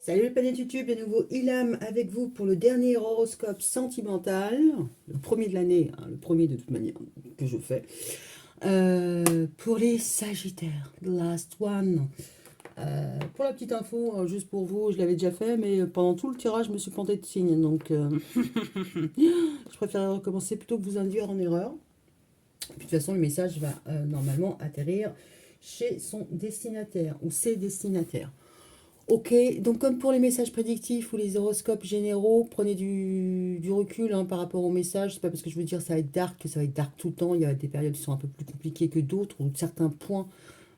Salut les planètes YouTube, de nouveau Ilham avec vous pour le dernier horoscope sentimental, le premier de l'année, hein, le premier de toute manière que je fais, pour les Sagittaires, the last one. Pour la petite info, juste pour vous, je l'avais déjà fait, mais pendant tout le tirage, je me suis plantée de signe, donc je préfère recommencer plutôt que vous induire en erreur. Puis, de toute façon, le message va normalement atterrir chez son destinataire ou ses destinataires. Ok, donc comme pour les messages prédictifs ou les horoscopes généraux, prenez du recul hein, par rapport aux messages. C'est pas parce que je veux dire ça va être dark que ça va être dark tout le temps. Il y a des périodes qui sont un peu plus compliquées que d'autres ou certains points.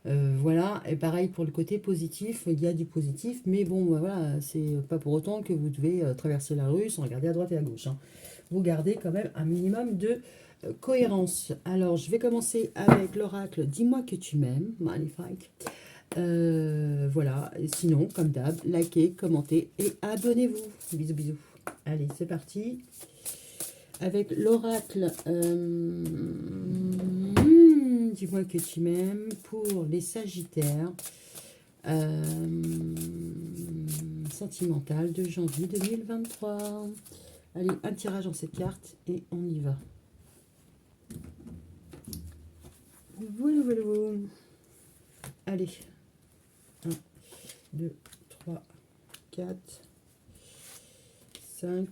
Voilà, et pareil pour le côté positif, il y a du positif, mais bon, bah, voilà, c'est pas pour autant que vous devez traverser la rue sans regarder à droite et à gauche, hein. Vous gardez quand même un minimum de cohérence. Alors, je vais commencer avec l'oracle. Dis-moi que tu m'aimes, magnifique. Voilà, et sinon, comme d'hab, likez, commentez et abonnez-vous. Bisous, bisous. Allez, c'est parti. Avec l'oracle, dis-moi que tu m'aimes pour les Sagittaires. Sentimental de janvier 2023. Allez, un tirage en cette carte et on y va. Voilà, voilà, voilà. Allez. 1, 2, 3, 4, 5,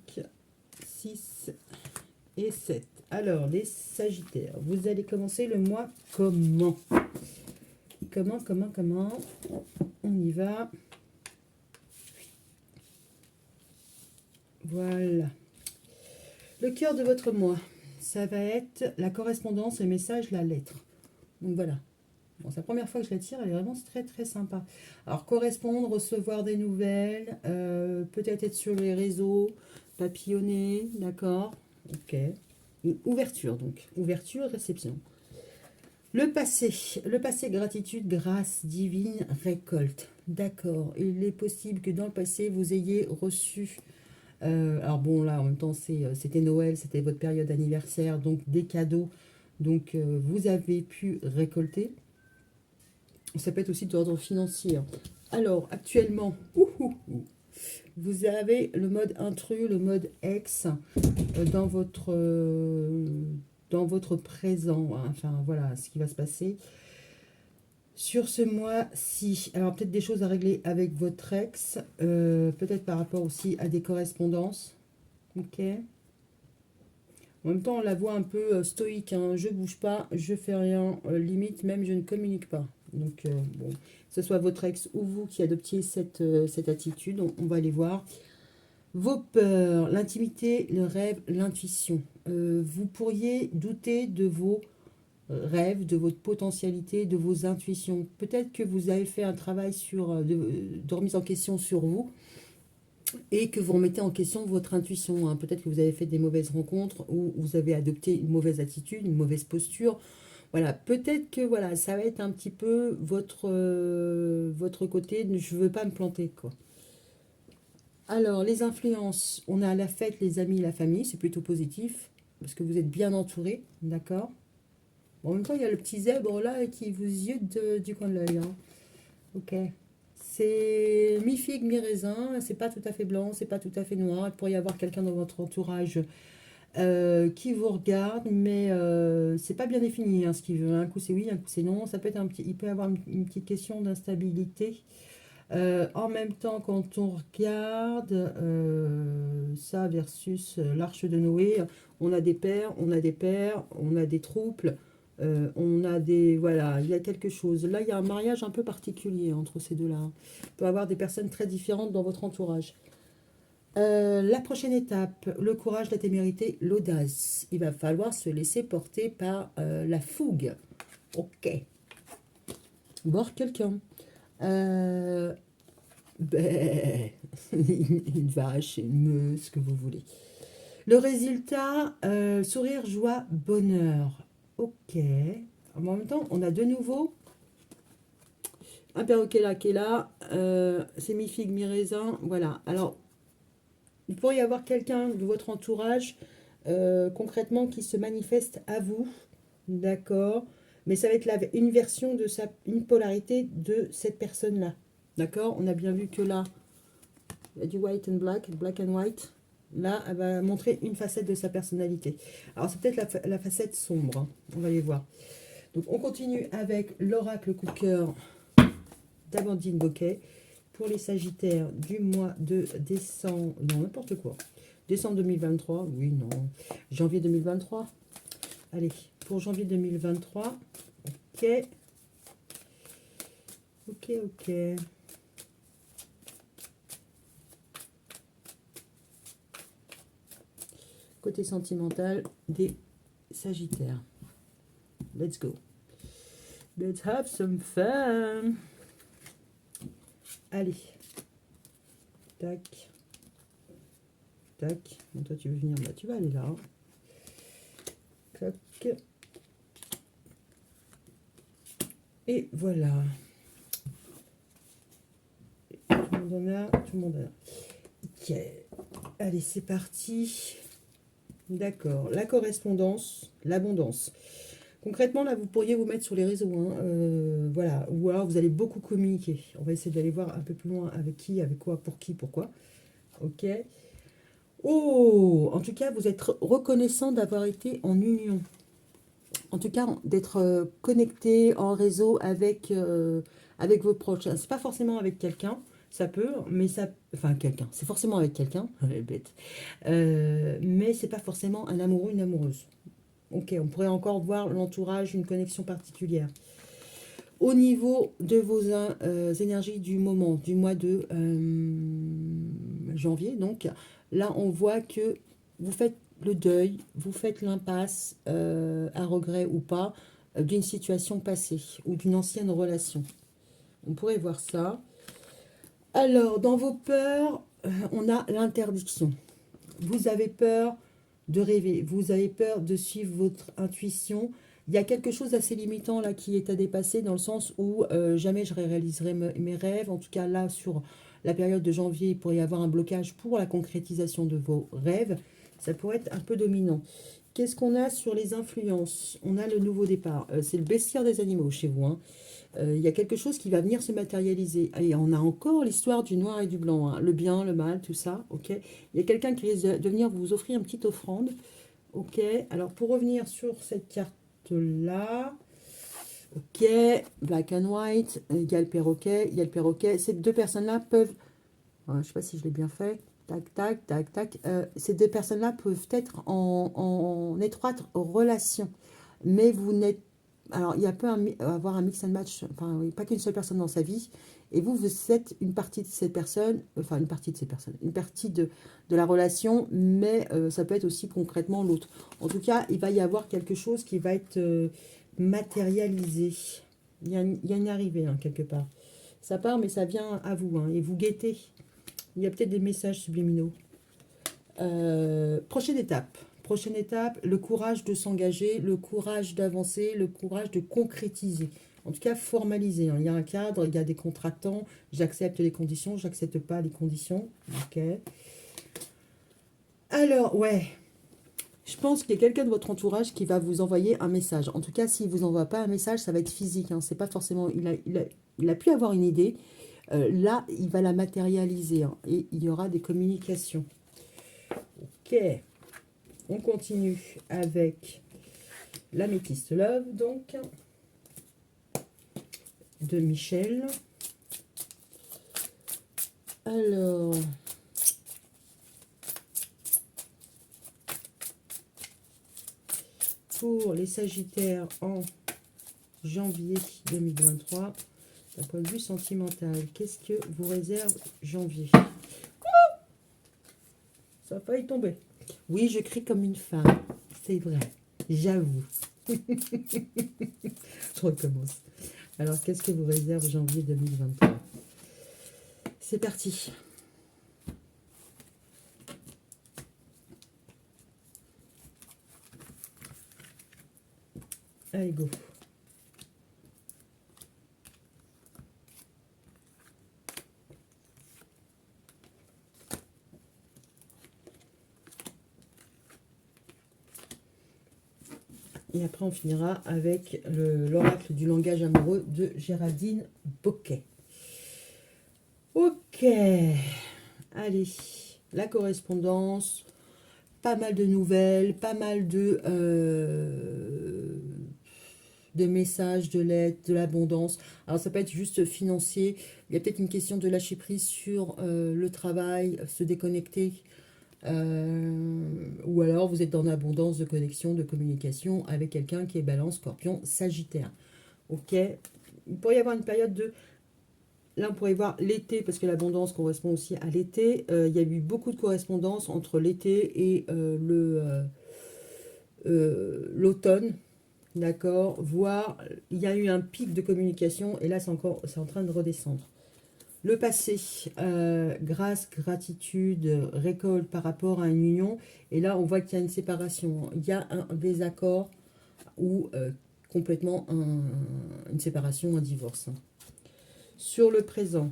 6 et 7. Alors, les Sagittaires, vous allez commencer le mois comment? Comment? On y va. Voilà. Le cœur de votre mois, ça va être la correspondance, le message, la lettre. Donc voilà. Bon, c'est la première fois que je la tire, elle est vraiment très très sympa. Alors correspondre, recevoir des nouvelles, peut-être être sur les réseaux, papillonner, d'accord? Ok. Ouverture donc, ouverture, réception. Le passé, gratitude, grâce divine, récolte. D'accord. Il est possible que dans le passé, vous ayez reçu alors bon, là, en même temps, c'était Noël, c'était votre période anniversaire, donc des cadeaux. Donc, vous avez pu récolter. Ça peut être aussi d'ordre financier, hein. Alors, actuellement, vous avez le mode intrus, le mode ex dans votre présent, hein. Enfin, voilà ce qui va se passer. Sur ce mois-ci, alors peut-être des choses à régler avec votre ex, peut-être par rapport aussi à des correspondances. Ok. En même temps, on la voit un peu stoïque, hein. Je bouge pas, je fais rien, limite même je ne communique pas. Donc, bon, que ce soit votre ex ou vous qui adoptiez cette attitude, on va aller voir. Vos peurs, l'intimité, le rêve, l'intuition. Vous pourriez douter de vos rêves, de votre potentialité, de vos intuitions. Peut-être que vous avez fait un travail de remise en question sur vous et que vous remettez en question votre intuition, hein. Peut-être que vous avez fait des mauvaises rencontres ou vous avez adopté une mauvaise attitude, une mauvaise posture. Voilà, peut-être que voilà, ça va être un petit peu votre côté, je ne veux pas me planter, quoi. Alors, les influences, on a la fête, les amis, la famille, c'est plutôt positif, parce que vous êtes bien entouré, d'accord? Bon, en même temps, il y a le petit zèbre là qui vous ziote du coin de l'œil, hein. Ok. C'est mi-figue, mi-raisin, c'est pas tout à fait blanc, c'est pas tout à fait noir. Il pourrait y avoir quelqu'un dans votre entourage qui vous regarde, mais c'est pas bien défini hein, ce qu'il veut. Un coup c'est oui, un coup c'est non. Ça peut être il peut y avoir une petite question d'instabilité. En même temps, quand on regarde ça versus l'arche de Noé, on a des pères, on a des pères, on a des troubles, on a des... Voilà, il y a quelque chose. Là, il y a un mariage un peu particulier entre ces deux-là, hein. Il peut y avoir des personnes très différentes dans votre entourage. La prochaine étape, le courage, la témérité, l'audace. Il va falloir se laisser porter par la fougue. Ok. Voir quelqu'un. Euh, ben, une vache, une meuse, ce que vous voulez. Le résultat, sourire, joie, bonheur. Ok. En même temps, on a de nouveau un perroquet là qui est là. C'est mi-figue, mi-raisin. Voilà. Alors, il pourrait y avoir quelqu'un de votre entourage, concrètement, qui se manifeste à vous. D'accord. Mais ça va être une version de une polarité de cette personne-là. D'accord. On a bien vu que là, Il y a du white and black, black and white. Là, elle va montrer une facette de sa personnalité. Alors, c'est peut-être la facette sombre, hein. On va les voir. Donc, on continue avec l'oracle coup de cœur d'Amandine Bocquet pour les Sagittaires du mois de décembre. Non, n'importe quoi. Décembre 2023. Oui, non. Janvier 2023. Allez, pour janvier 2023. Ok. Ok, ok. Côté sentimental des Sagittaires. Let's go. Let's have some fun. Allez. Tac. Tac. Bon, toi, tu veux venir là. Tu vas aller là. Tac. Et voilà. Tout le monde en a. Tout le monde en a. Ok. Allez, c'est parti. D'accord. La correspondance, l'abondance. Concrètement, là, vous pourriez vous mettre sur les réseaux, hein, voilà. Ou alors, vous allez beaucoup communiquer. On va essayer d'aller voir un peu plus loin avec qui, avec quoi, pour qui, pourquoi. Ok. Oh, en tout cas, vous êtes reconnaissant d'avoir été en union. En tout cas, d'être connecté en réseau avec, avec vos proches. C'est pas forcément avec quelqu'un, ça peut, mais ça... Enfin, quelqu'un, c'est forcément avec quelqu'un, bête. Mais c'est pas forcément un amoureux, une amoureuse. Ok, on pourrait encore voir l'entourage, une connexion particulière. Au niveau de vos énergies du moment, du mois de janvier, donc, là, on voit que vous faites le deuil, vous faites l'impasse, à regret ou pas, d'une situation passée ou d'une ancienne relation. On pourrait voir ça. Alors, dans vos peurs, on a l'interdiction. Vous avez peur de rêver, vous avez peur de suivre votre intuition. Il y a quelque chose d'assez limitant là qui est à dépasser dans le sens où jamais je réaliserai mes rêves. En tout cas, là, sur la période de janvier, il pourrait y avoir un blocage pour la concrétisation de vos rêves. Ça pourrait être un peu dominant. Qu'est-ce qu'on a sur les influences? On a le nouveau départ. C'est le bestiaire des animaux chez vous, hein. Il y a quelque chose qui va venir se matérialiser. Et on a encore l'histoire du noir et du blanc, hein. Le bien, le mal, tout ça. Ok. Il y a quelqu'un qui risque de venir vous offrir une petite offrande. Ok. Alors, pour revenir sur cette carte-là. Ok. Black and white. Il y a le perroquet. Il y a le perroquet. Ces deux personnes-là peuvent... je ne sais pas si je l'ai bien fait. Tac, tac, tac, tac. Ces deux personnes-là peuvent être en étroite relation. Mais vous n'êtes... Alors, il peut avoir un mix and match, enfin, oui, pas qu'une seule personne dans sa vie. Et vous, vous êtes une partie de cette personne, enfin, une partie de ces personnes, une partie de la relation, mais ça peut être aussi concrètement l'autre. En tout cas, il va y avoir quelque chose qui va être matérialisé. Il y a une arrivée, hein, quelque part. Ça part, mais ça vient à vous, hein, et vous guettez. Il y a peut-être des messages subliminaux. Prochaine étape. Prochaine étape, le courage de s'engager, le courage d'avancer, le courage de concrétiser. En tout cas, formaliser, hein. Il y a un cadre, il y a des contractants. J'accepte les conditions, j'accepte pas les conditions. Ok. Alors, ouais. Je pense qu'il y a quelqu'un de votre entourage qui va vous envoyer un message. En tout cas, s'il ne vous envoie pas un message, ça va être physique, hein. C'est pas forcément... Il a pu avoir une idée. Là, il va la matérialiser, hein, et il y aura des communications. Ok. On continue avec l'améthyste love, donc, de Michel. Alors, pour les Sagittaires en janvier 2023, d'un point de vue sentimental, qu'est-ce que vous réserve janvier? Ça a failli tomber. Oui, je crie comme une femme. C'est vrai. J'avoue. Je recommence. Alors, qu'est-ce que vous réserve janvier 2023? C'est parti. Allez, go. Et après, on finira avec l'oracle du langage amoureux de Géraldine Bocquet. Ok. Allez, la correspondance, pas mal de nouvelles, pas mal de messages, de l'aide, de l'abondance. Alors ça peut être juste financier, il y a peut-être une question de lâcher prise sur le travail, se déconnecter, ou alors vous êtes dans l'abondance de connexion, de communication avec quelqu'un qui est Balance, Scorpion, Sagittaire. Ok, il pourrait y avoir une période de... Là, on pourrait voir l'été, parce que l'abondance correspond aussi à l'été. Il y a eu beaucoup de correspondance entre l'été et l'automne. D'accord, voire il y a eu un pic de communication et là c'est en train de redescendre. Le passé, grâce, gratitude, récolte par rapport à une union. Et là, on voit qu'il y a une séparation. Il y a un désaccord ou complètement une séparation, un divorce. Sur le présent,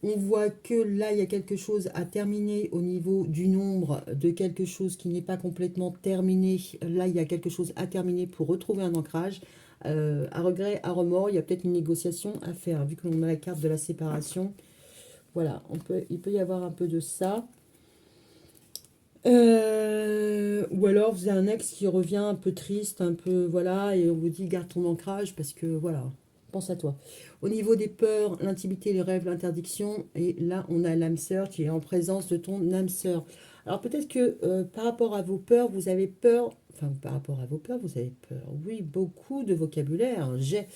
on voit que là, il y a quelque chose à terminer au niveau du nombre de quelque chose qui n'est pas complètement terminé. Là, il y a quelque chose à terminer pour retrouver un ancrage. À regret, à remords, il y a peut-être une négociation à faire, vu que l'on a la carte de la séparation. Voilà, il peut y avoir un peu de ça. Ou alors, vous avez un ex qui revient un peu triste, un peu, voilà, et on vous dit, garde ton ancrage, parce que, voilà, pense à toi. Au niveau des peurs, l'intimité, les rêves, l'interdiction, et là, on a l'âme sœur qui est en présence de ton âme sœur. Alors, peut-être que par rapport à vos peurs, vous avez peur, enfin, par rapport à vos peurs, vous avez peur, oui, beaucoup de vocabulaire, j'ai.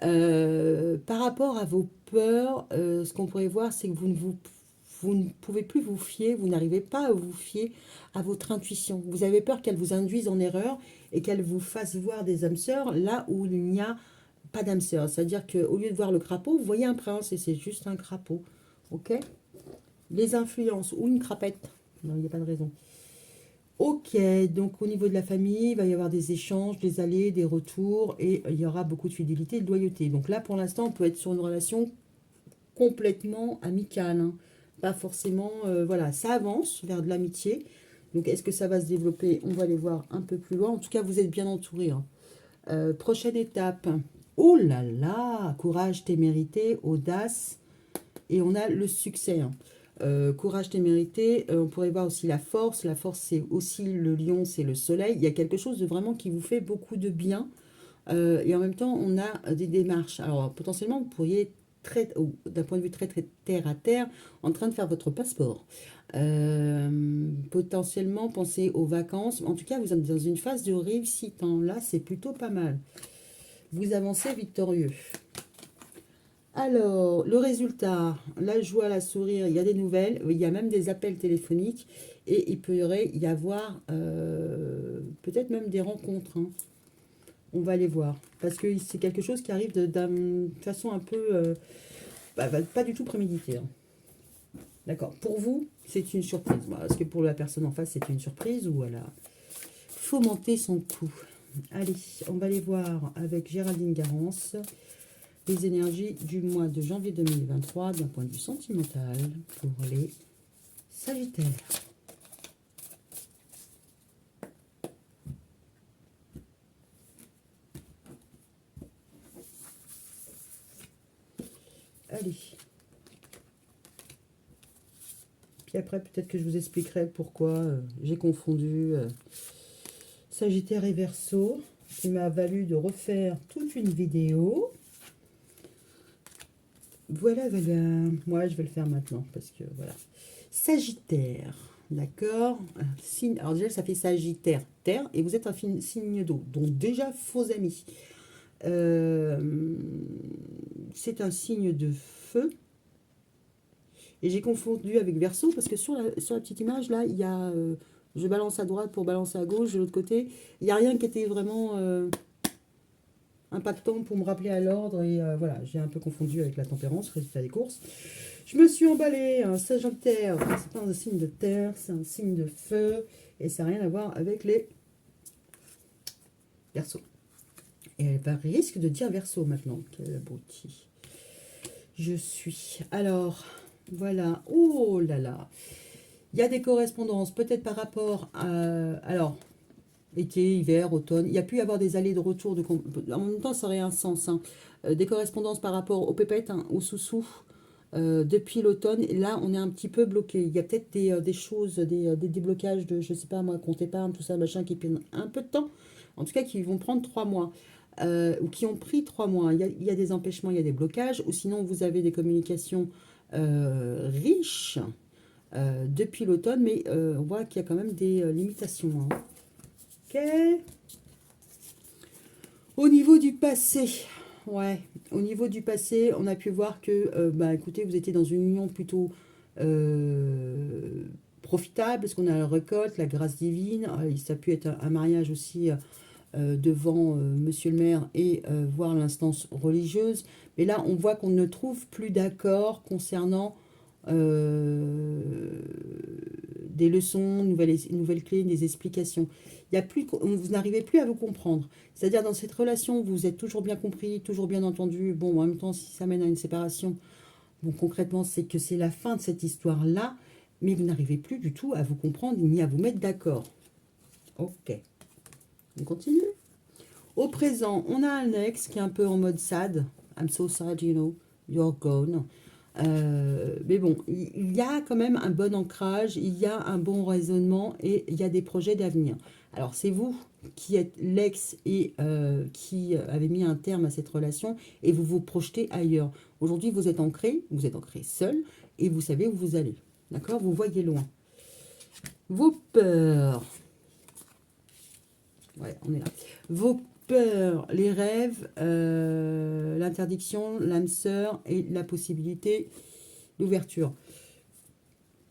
Par rapport à vos peurs, ce qu'on pourrait voir, c'est que vous ne pouvez plus vous fier, vous n'arrivez pas à vous fier à votre intuition. Vous avez peur qu'elle vous induise en erreur et qu'elle vous fasse voir des âmes sœurs là où il n'y a pas d'âme sœur. C'est-à-dire qu'au lieu de voir le crapaud, vous voyez un prince et c'est juste un crapaud. Ok? Les influences ou une crapette. Non, il n'y a pas de raison. Ok, donc au niveau de la famille, il va y avoir des échanges, des allers, des retours, et il y aura beaucoup de fidélité et de loyauté. Donc là, pour l'instant, on peut être sur une relation complètement amicale, hein. Pas forcément, voilà, ça avance vers de l'amitié. Donc est-ce que ça va se développer? On va aller voir un peu plus loin. En tout cas, vous êtes bien entouré, hein. Prochaine étape. Oh là là, courage, témérité, audace, et on a le succès, hein. Courage, témérité, on pourrait voir aussi la force. La force, c'est aussi le lion, c'est le soleil. Il y a quelque chose de vraiment qui vous fait beaucoup de bien. Et en même temps, on a des démarches. Alors, potentiellement, vous pourriez être d'un point de vue très, très terre à terre, en train de faire votre passeport. Potentiellement, pensez aux vacances. En tout cas, vous êtes dans une phase de réussite, hein. Là, c'est plutôt pas mal. Vous avancez victorieux. Alors, le résultat, la joie, la sourire, il y a des nouvelles, il y a même des appels téléphoniques et il pourrait y avoir peut-être même des rencontres, hein. On va aller voir. Parce que c'est quelque chose qui arrive d'une façon un peu... pas du tout préméditée, hein. D'accord. Pour vous, c'est une surprise. Voilà. Est-ce que pour la personne en face, c'est une surprise ou elle a fomenté son coup? Allez, on va aller voir avec Géraldine Garance les énergies du mois de janvier 2023 d'un point de vue sentimental pour les Sagittaires. Allez. Puis après, peut-être que je vous expliquerai pourquoi j'ai confondu Sagittaire et Verseau, qui m'a valu de refaire toute une vidéo. Voilà, voilà. Moi, je vais le faire maintenant, parce que voilà. Sagittaire, d'accord. Alors déjà, ça fait Sagittaire, terre, et vous êtes un signe d'eau. Donc déjà, faux amis. C'est un signe de feu. Et j'ai confondu avec Verseau, parce que sur la petite image, là, il y a... je balance à droite pour balancer à gauche, de l'autre côté. Il n'y a rien qui était vraiment impactant pour me rappeler à l'ordre. Et voilà, j'ai un peu confondu avec la tempérance, résultat des courses. Je me suis emballée, un Sagittaire, c'est pas un signe de terre, c'est un signe de feu. Et ça n'a rien à voir avec les Verseaux. Et elle va risque de dire Verseau maintenant. Quelle abruti. Je suis. Alors, voilà. Oh là là. Il y a des correspondances, peut-être par rapport à... Alors, été, hiver, automne. Il y a pu y avoir des allées de retour. En même temps, ça aurait un sens, hein. Des correspondances par rapport aux pépettes, hein, aux sous-sous. depuis l'automne. Et là, on est un petit peu bloqué. Il y a peut-être des choses, des déblocages de, je sais pas moi, compte épargne, tout ça, machin, qui prennent un peu de temps. En tout cas, qui vont prendre 3 mois. Ou qui ont pris 3 mois. Il y a des empêchements, il y a des blocages. Ou sinon, vous avez des communications riches depuis l'automne. Mais on voit qu'il y a quand même des limitations. Hein. Ok. Au niveau du passé, ouais, au niveau du passé, on a pu voir que, bah, écoutez, vous étiez dans une union plutôt euh, profitable, parce qu'on a la récolte, la grâce divine, ça a pu être un mariage aussi devant Monsieur le maire et voir l'instance religieuse. Mais là, on voit qu'on ne trouve plus d'accord concernant euh, des leçons, nouvelles clés, des explications. Il y a plus, vous n'arrivez plus à vous comprendre. C'est-à-dire dans cette relation, vous êtes toujours bien compris, toujours bien entendu. Bon, en même temps, si ça mène à une séparation, bon, concrètement, c'est que c'est la fin de cette histoire-là, mais vous n'arrivez plus du tout à vous comprendre ni à vous mettre d'accord. Ok, on continue. Au présent, on a un ex qui est un peu en mode sad. I'm so sad, you know, you're gone. Mais bon, il y a quand même un bon ancrage, il y a un bon raisonnement et il y a des projets d'avenir. Alors, c'est vous qui êtes l'ex et qui avez mis un terme à cette relation et vous vous projetez ailleurs. Aujourd'hui, vous êtes ancré seul et vous savez où vous allez. D'accord? Vous voyez loin. Vos peurs. Ouais, on est là. Vos peurs, les rêves, l'interdiction, l'âme sœur et la possibilité d'ouverture.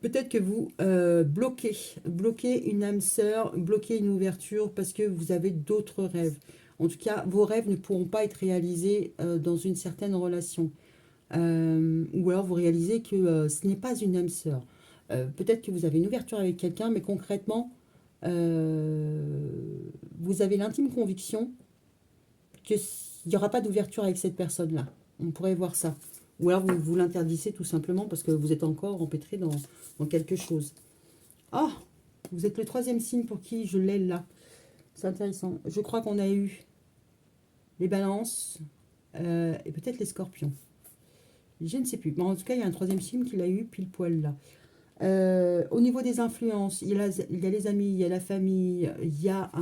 Peut-être que vous bloquez une âme sœur, bloquez une ouverture parce que vous avez d'autres rêves. En tout cas, vos rêves ne pourront pas être réalisés dans une certaine relation. Ou alors vous réalisez que ce n'est pas une âme sœur. Peut-être que vous avez une ouverture avec quelqu'un, mais concrètement, vous avez l'intime conviction qu'il n'y aura pas d'ouverture avec cette personne-là. On pourrait voir ça. Ou alors vous l'interdisez tout simplement parce que vous êtes encore empêtré dans quelque chose. Ah, vous êtes le troisième signe pour qui je l'ai là. C'est intéressant. Je crois qu'on a eu les balances et peut-être les scorpions. Je ne sais plus. Mais en tout cas, il y a un troisième signe qui l'a eu pile poil là. Au niveau des influences, il y a les amis, il y a la famille, il y a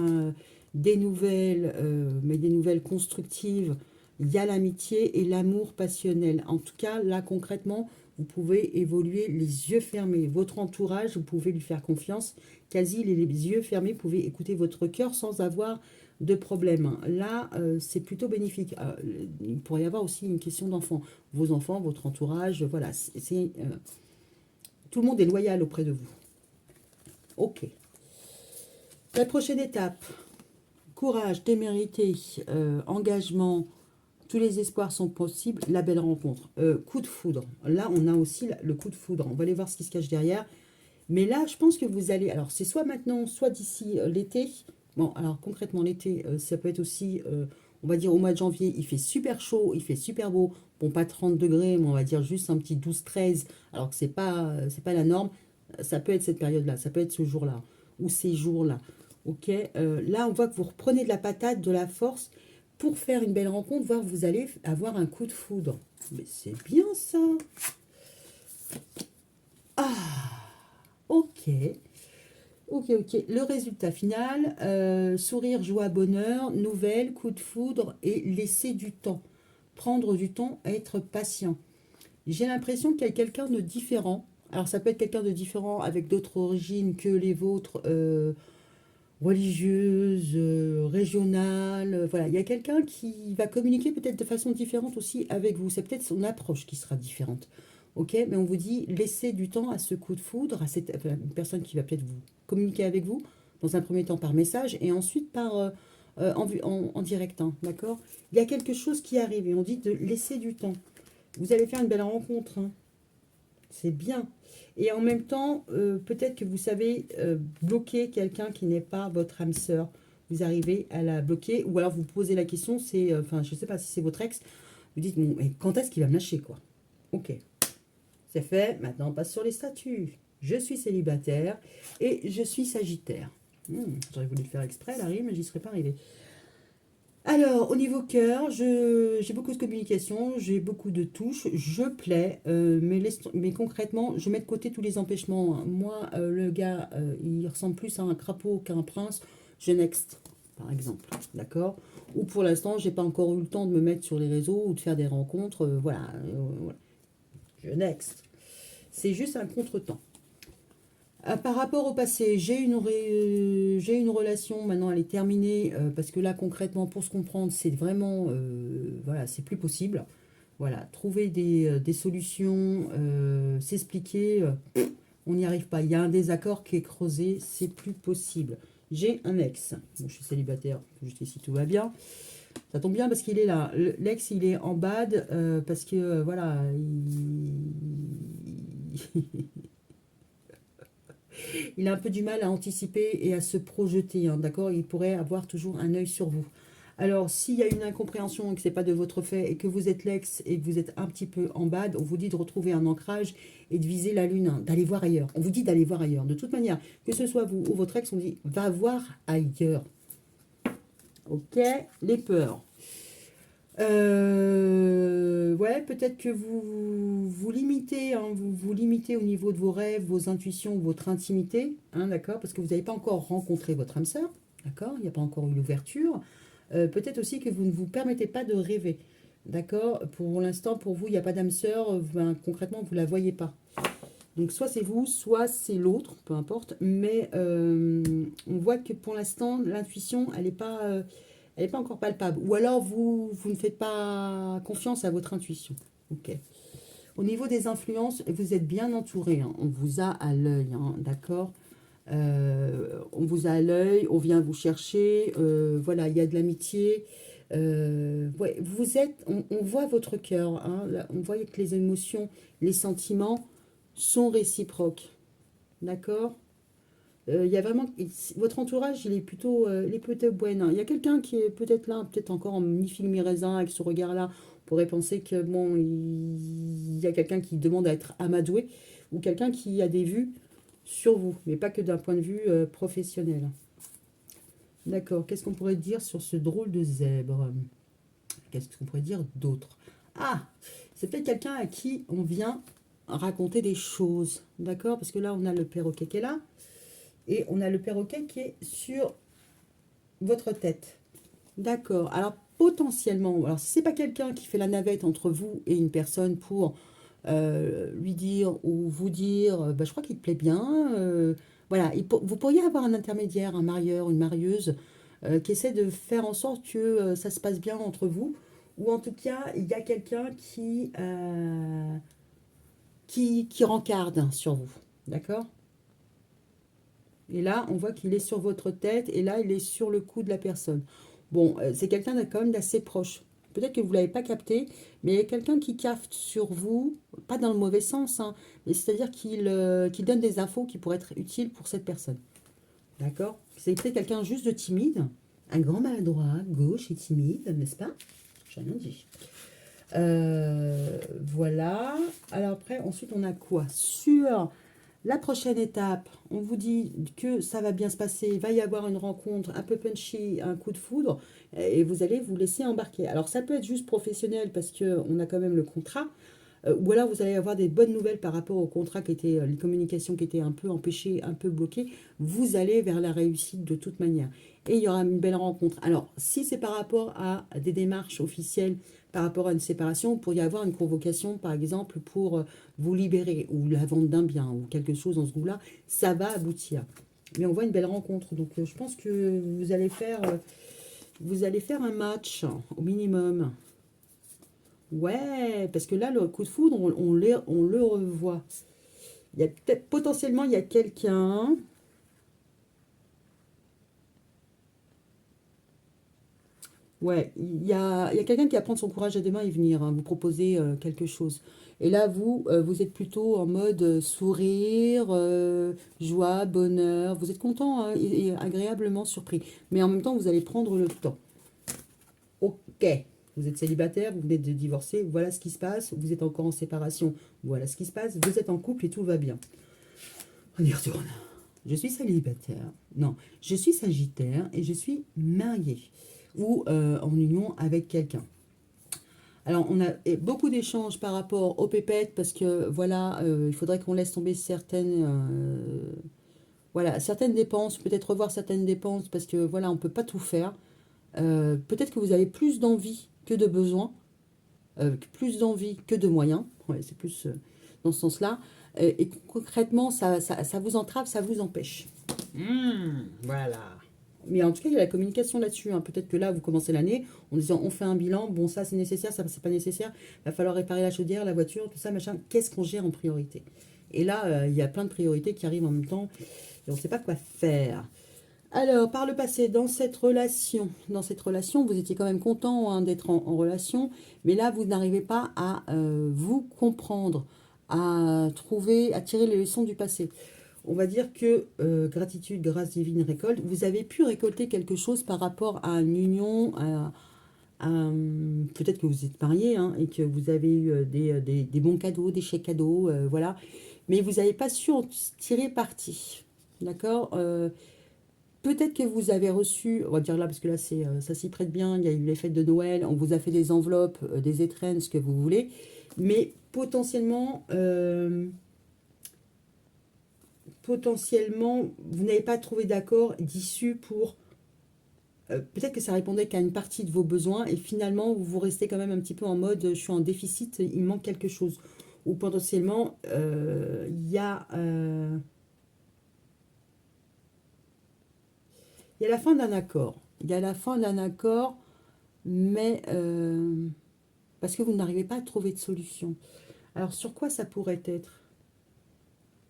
des nouvelles, mais des nouvelles constructives. Il y a l'amitié et l'amour passionnel. En tout cas, là, concrètement, vous pouvez évoluer les yeux fermés. Votre entourage, vous pouvez lui faire confiance. Quasi les yeux fermés, vous pouvez écouter votre cœur sans avoir de problème. Là, c'est plutôt bénéfique. Il pourrait y avoir aussi une question d'enfant. Vos enfants, votre entourage, voilà, tout le monde est loyal auprès de vous. Ok. La prochaine étape, courage, témérité, engagement, tous les espoirs sont possibles, la belle rencontre. Coup de foudre. Là, on a aussi le coup de foudre. On va aller voir ce qui se cache derrière. Mais là, je pense que vous allez... Alors, c'est soit maintenant, soit d'ici l'été. Bon, alors concrètement, l'été, ça peut être aussi, on va dire au mois de janvier, il fait super chaud, il fait super beau. Bon, pas 30 degrés, mais on va dire juste un petit 12-13, alors que c'est pas la norme. Ça peut être cette période-là, ça peut être ce jour-là, ou ces jours-là. Ok, là, on voit que vous reprenez de la patate, de la force, pour faire une belle rencontre, voir que vous allez avoir un coup de foudre. Mais c'est bien ça. Ah, ok. Ok, ok. Le résultat final, sourire, joie, bonheur, nouvelle, coup de foudre et laisser du temps. Prendre du temps, être patient. J'ai l'impression qu'il y a quelqu'un de différent. Alors ça peut être quelqu'un de différent avec d'autres origines que les vôtres, religieuses, régionales. Voilà, il y a quelqu'un qui va communiquer peut-être de façon différente aussi avec vous. C'est peut-être son approche qui sera différente. Ok, mais on vous dit laissez du temps à ce coup de foudre, à cette une personne qui va peut-être vous communiquer avec vous, dans un premier temps par message et ensuite par en direct. Hein, d'accord. Il y a quelque chose qui arrive et on dit de laisser du temps. Vous allez faire une belle rencontre. Hein. C'est bien. Et en même temps, peut-être que vous savez bloquer quelqu'un qui n'est pas votre âme sœur. Vous arrivez à la bloquer. Ou alors vous posez la question, c'est, enfin, je ne sais pas si c'est votre ex. Vous dites, bon, mais quand est-ce qu'il va me lâcher, quoi? Ok, c'est fait. Maintenant, on passe sur les statuts. Je suis célibataire et je suis sagittaire. J'aurais voulu le faire exprès, la rime, mais j'y serais pas arrivée. Alors, au niveau cœur, j'ai beaucoup de communication, j'ai beaucoup de touches, je plais, mais concrètement, je mets de côté tous les empêchements, hein. Moi, le gars, il ressemble plus à un crapaud qu'à un prince, je next, par exemple, d'accord? Ou pour l'instant, j'ai pas encore eu le temps de me mettre sur les réseaux ou de faire des rencontres, voilà, je next. C'est juste un contretemps. Par rapport au passé, j'ai une relation, maintenant elle est terminée, parce que là concrètement, pour se comprendre, c'est vraiment, voilà, c'est plus possible. Voilà, trouver des solutions, s'expliquer, on n'y arrive pas. Il y a un désaccord qui est creusé, c'est plus possible. J'ai un ex, bon, je suis célibataire, juste ici tout va bien. Ça tombe bien parce qu'il est là. L'ex, il est en bad, parce que, voilà, il a un peu du mal à anticiper et à se projeter, hein, d'accord? Il pourrait avoir toujours un œil sur vous. Alors, s'il y a une incompréhension et que ce n'est pas de votre fait et que vous êtes l'ex et que vous êtes un petit peu en bad, on vous dit de retrouver un ancrage et de viser la lune, hein, d'aller voir ailleurs. On vous dit d'aller voir ailleurs. De toute manière, que ce soit vous ou votre ex, on dit va voir ailleurs. Ok? Les peurs. Ouais, peut-être que vous limitez, hein, vous limitez au niveau de vos rêves, vos intuitions, votre intimité, hein, d'accord, parce que vous n'avez pas encore rencontré votre âme sœur, d'accord, il n'y a pas encore eu l'ouverture. Peut-être aussi que vous ne vous permettez pas de rêver, d'accord. Pour l'instant, pour vous, il n'y a pas d'âme sœur, ben, concrètement, vous ne la voyez pas. Donc, soit c'est vous, soit c'est l'autre, peu importe, mais on voit que pour l'instant, l'intuition, elle n'est pas encore palpable. Ou alors, vous ne faites pas confiance à votre intuition. Ok. Au niveau des influences, vous êtes bien entouré, hein. On vous a à l'œil, hein, d'accord. On vous a à l'œil, on vient vous chercher. Voilà, il y a de l'amitié. Ouais, on voit votre cœur, hein. Là, on voit que les émotions, les sentiments sont réciproques. D'accord. Il y a vraiment votre entourage, il est plutôt bon, hein. Il y a quelqu'un qui est peut-être là, peut-être encore en mi-figue mi-raisin avec ce regard-là. On pourrait penser que bon, il y a quelqu'un qui demande à être amadoué ou quelqu'un qui a des vues sur vous, mais pas que d'un point de vue professionnel. D'accord. Qu'est-ce qu'on pourrait dire sur ce drôle de zèbre? Qu'est-ce qu'on pourrait dire d'autre? Ah, c'est peut-être quelqu'un à qui on vient raconter des choses. D'accord. Parce que là, on a le perroquet qui est là. Et on a le perroquet qui est sur votre tête. D'accord. Alors, potentiellement, alors si ce n'est pas quelqu'un qui fait la navette entre vous et une personne pour lui dire ou vous dire, bah, je crois qu'il te plaît bien. Voilà, vous pourriez avoir un intermédiaire, un marieur, une marieuse, qui essaie de faire en sorte que ça se passe bien entre vous. Ou en tout cas, il y a quelqu'un qui rencarde sur vous. D'accord. Et là, on voit qu'il est sur votre tête et là, il est sur le cou de la personne. Bon, c'est quelqu'un quand même d'assez proche. Peut-être que vous ne l'avez pas capté, mais il y a quelqu'un qui capte sur vous, pas dans le mauvais sens, hein, mais c'est-à-dire qu'il donne des infos qui pourraient être utiles pour cette personne. D'accord. C'est peut-être quelqu'un juste de timide, un grand maladroit, gauche et timide, n'est-ce pas? J'ai rien dit. Voilà. Alors après, ensuite, on a quoi? Sur la prochaine étape, on vous dit que ça va bien se passer, il va y avoir une rencontre un peu punchy, un coup de foudre, et vous allez vous laisser embarquer. Alors ça peut être juste professionnel parce qu'on a quand même le contrat, ou alors vous allez avoir des bonnes nouvelles par rapport au contrat qui était, les communications qui étaient un peu empêchées, un peu bloquées. Vous allez vers la réussite de toute manière. Et il y aura une belle rencontre. Alors, si c'est par rapport à des démarches officielles, par rapport à une séparation, vous pourriez avoir une convocation, par exemple, pour vous libérer, ou la vente d'un bien, ou quelque chose dans ce goût-là. Ça va aboutir. Mais on voit une belle rencontre. Donc, je pense que vous allez faire un match, au minimum. Ouais, parce que là, le coup de foudre, on le revoit. Il y a peut-être potentiellement, il y a quelqu'un. Ouais, il y a quelqu'un qui va prendre son courage à deux mains et venir, hein, vous proposer quelque chose. Et là, vous êtes plutôt en mode sourire, joie, bonheur. Vous êtes content, hein, et agréablement surpris. Mais en même temps, vous allez prendre le temps. Ok, vous êtes célibataire, vous venez de divorcer, voilà ce qui se passe. Vous êtes encore en séparation, voilà ce qui se passe. Vous êtes en couple et tout va bien. On y retourne. Je suis célibataire. Non, je suis sagittaire et je suis mariée. ou en union avec quelqu'un. Alors, on a beaucoup d'échanges par rapport aux pépettes parce que, voilà, il faudrait qu'on laisse tomber voilà, certaines dépenses, peut-être revoir certaines dépenses parce que, voilà, on ne peut pas tout faire. Peut-être que vous avez plus d'envie que de besoin, plus d'envie que de moyens. Ouais, c'est plus dans ce sens-là. Et concrètement, ça vous entrave, ça vous empêche. Voilà. Mais en tout cas, il y a la communication là-dessus, hein. Peut-être que là, vous commencez l'année en disant on fait un bilan, bon, ça c'est nécessaire, ça c'est pas nécessaire, il va falloir réparer la chaudière, la voiture, tout ça, machin. Qu'est-ce qu'on gère en priorité? Et là, il y a plein de priorités qui arrivent en même temps et on ne sait pas quoi faire. Alors, par le passé, dans cette relation, vous étiez quand même content, hein, d'être en relation, mais là, vous n'arrivez pas à vous comprendre, à trouver, à tirer les leçons du passé. On va dire que gratitude, grâce divine, récolte, vous avez pu récolter quelque chose par rapport à une union, peut-être que vous êtes marié, hein, et que vous avez eu des bons cadeaux, des chèques cadeaux, voilà, mais vous n'avez pas su en tirer parti. D'accord. Peut-être que vous avez reçu, on va dire là, parce que là, ça s'y prête bien, il y a eu les fêtes de Noël, on vous a fait des enveloppes, des étrennes, ce que vous voulez, mais potentiellement, vous n'avez pas trouvé d'accord d'issue pour... peut-être que ça répondait qu'à une partie de vos besoins, et finalement, vous restez quand même un petit peu en mode, je suis en déficit, il me manque quelque chose. Ou potentiellement, il y a la fin d'un accord. Il y a la fin d'un accord, mais parce que vous n'arrivez pas à trouver de solution. Alors, sur quoi ça pourrait être?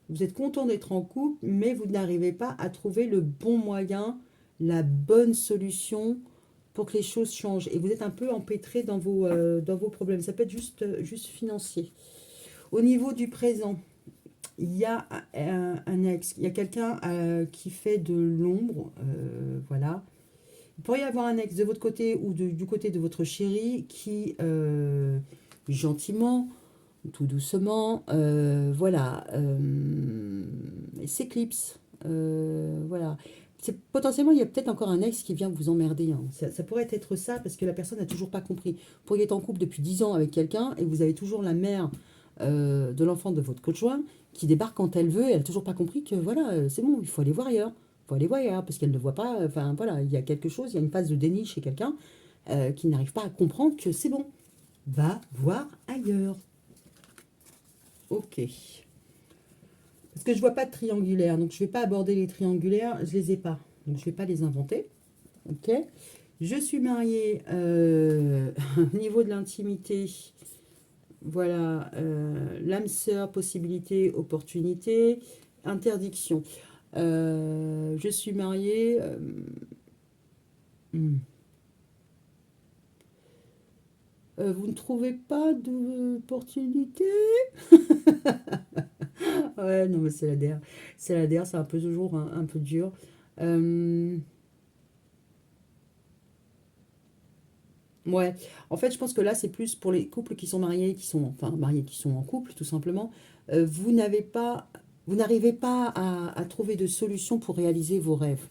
Vous êtes content d'être en couple, mais vous n'arrivez pas à trouver le bon moyen, la bonne solution pour que les choses changent. Et vous êtes un peu empêtré dans vos problèmes. Ça peut être juste financier. Au niveau du présent, il y a un ex, il y a quelqu'un qui fait de l'ombre, voilà. Il pourrait y avoir un ex de votre côté ou du côté de votre chéri qui, gentiment, tout doucement, voilà, s'éclipse. Voilà. Potentiellement, il y a peut-être encore un ex qui vient vous emmerder, hein. Ça pourrait être ça parce que la personne n'a toujours pas compris. Vous pourriez être en couple depuis 10 ans avec quelqu'un et vous avez toujours la mère de l'enfant de votre conjoint qui débarque quand elle veut et elle n'a toujours pas compris que voilà, c'est bon, il faut aller voir ailleurs. Il faut aller voir ailleurs parce qu'elle ne voit pas. Enfin voilà, il y a quelque chose, il y a une phase de déni chez quelqu'un qui n'arrive pas à comprendre que c'est bon. Va voir ailleurs. Ok. Parce que je vois pas de triangulaire, donc je vais pas aborder les triangulaires, je les ai pas. Donc je vais pas les inventer. Ok. Je suis mariée au niveau de l'intimité. Voilà, l'âme sœur, possibilité, opportunité, interdiction. Je suis mariée. Hmm. Vous ne trouvez pas d'opportunité? Ouais, non, mais c'est la DER. C'est la DER, c'est un peu toujours un peu dur. Euh, ouais, en fait, je pense que là, c'est plus pour les couples qui sont mariés, enfin, mariés, qui sont en couple, tout simplement. Vous n'arrivez pas à trouver de solution pour réaliser vos rêves.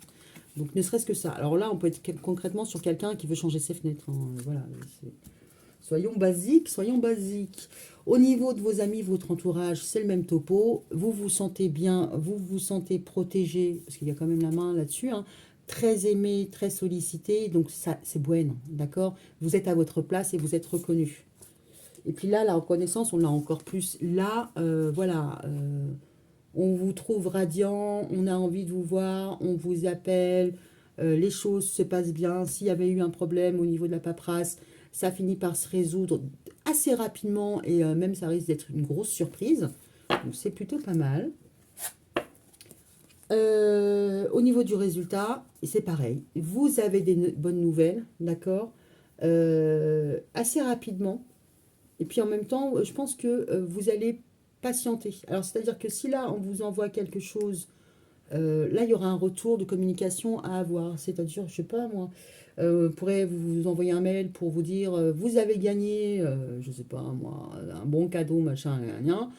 Donc, ne serait-ce que ça. Alors là, on peut être concrètement sur quelqu'un qui veut changer ses fenêtres, hein. Voilà, soyons basiques, soyons basiques. Au niveau de vos amis, votre entourage, c'est le même topo. Vous vous sentez bien, vous vous sentez protégé, parce qu'il y a quand même la main là-dessus, hein. Très aimé, très sollicité, donc ça, c'est bueno, d'accord? Vous êtes à votre place et vous êtes reconnu. Et puis là, la reconnaissance, on l'a encore plus. Là, voilà, on vous trouve radiant, on a envie de vous voir, on vous appelle, les choses se passent bien. S'il y avait eu un problème au niveau de la paperasse, ça finit par se résoudre assez rapidement et même ça risque d'être une grosse surprise. Donc c'est plutôt pas mal. Au niveau du résultat, c'est pareil. Vous avez des bonnes nouvelles, d'accord, assez rapidement. Et puis en même temps, je pense que vous allez patienter. Alors c'est-à-dire que si là, on vous envoie quelque chose, là, il y aura un retour de communication à avoir. C'est-à-dire, je sais pas moi, pourrait vous envoyer un mail pour vous dire vous avez gagné, je sais pas moi, un bon cadeau, machin, rien.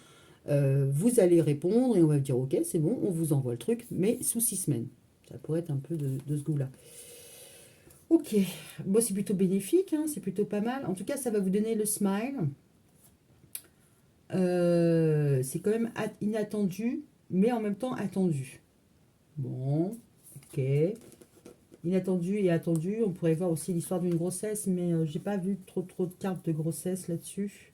Vous allez répondre et on va dire ok, c'est bon, on vous envoie le truc, mais sous 6 semaines. Ça pourrait être un peu de ce goût-là. Ok, bon, c'est plutôt bénéfique, hein, c'est plutôt pas mal. En tout cas, ça va vous donner le smile. C'est quand même inattendu, mais en même temps attendu. Bon, ok. Inattendu et attendu. On pourrait voir aussi l'histoire d'une grossesse, mais j'ai pas vu trop de cartes de grossesse là-dessus.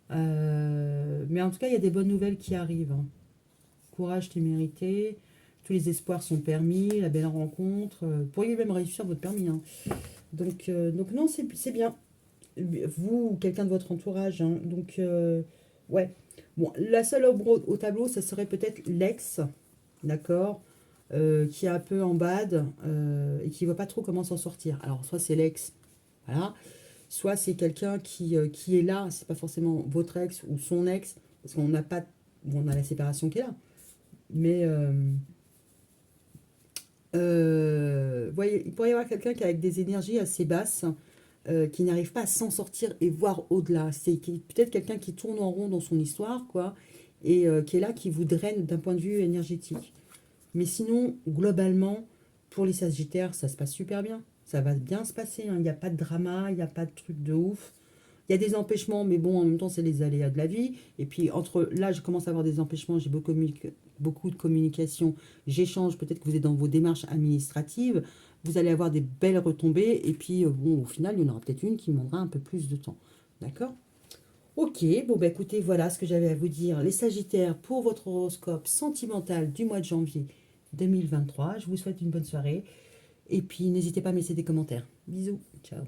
Mais en tout cas, il y a des bonnes nouvelles qui arrivent, hein. Courage, t'es mérité. Tous les espoirs sont permis. La belle rencontre. Vous pourriez même réussir votre permis, hein. Donc non, c'est bien. Vous ou quelqu'un de votre entourage, hein. Ouais. Bon, la seule ombre au tableau, ça serait peut-être l'ex, d'accord, qui est un peu en bad et qui ne voit pas trop comment s'en sortir. Alors, soit c'est l'ex, voilà, soit c'est quelqu'un qui est là, c'est pas forcément votre ex ou son ex, parce qu'on n'a pas, bon, on a la séparation qui est là, mais voyez, il pourrait y avoir quelqu'un qui est avec des énergies assez basses, qui n'arrive pas à s'en sortir et voir au-delà. C'est peut-être quelqu'un qui tourne en rond dans son histoire, quoi, et qui est là, qui vous draine d'un point de vue énergétique. Mais sinon, globalement, pour les Sagittaires, ça se passe super bien. Ça va bien se passer, hein. Il n'y a pas de drama, il n'y a pas de truc de ouf. Il y a des empêchements, mais bon, en même temps, c'est les aléas de la vie. Et puis, entre là, je commence à avoir des empêchements, j'ai beaucoup de communication, j'échange, peut-être que vous êtes dans vos démarches administratives, vous allez avoir des belles retombées, et puis, bon, au final, il y en aura peut-être une qui demandera un peu plus de temps. D'accord? Ok, bon, bah écoutez, voilà ce que j'avais à vous dire. Les Sagittaires, pour votre horoscope sentimental du mois de janvier 2023, je vous souhaite une bonne soirée, et puis n'hésitez pas à me laisser des commentaires. Bisous, ciao.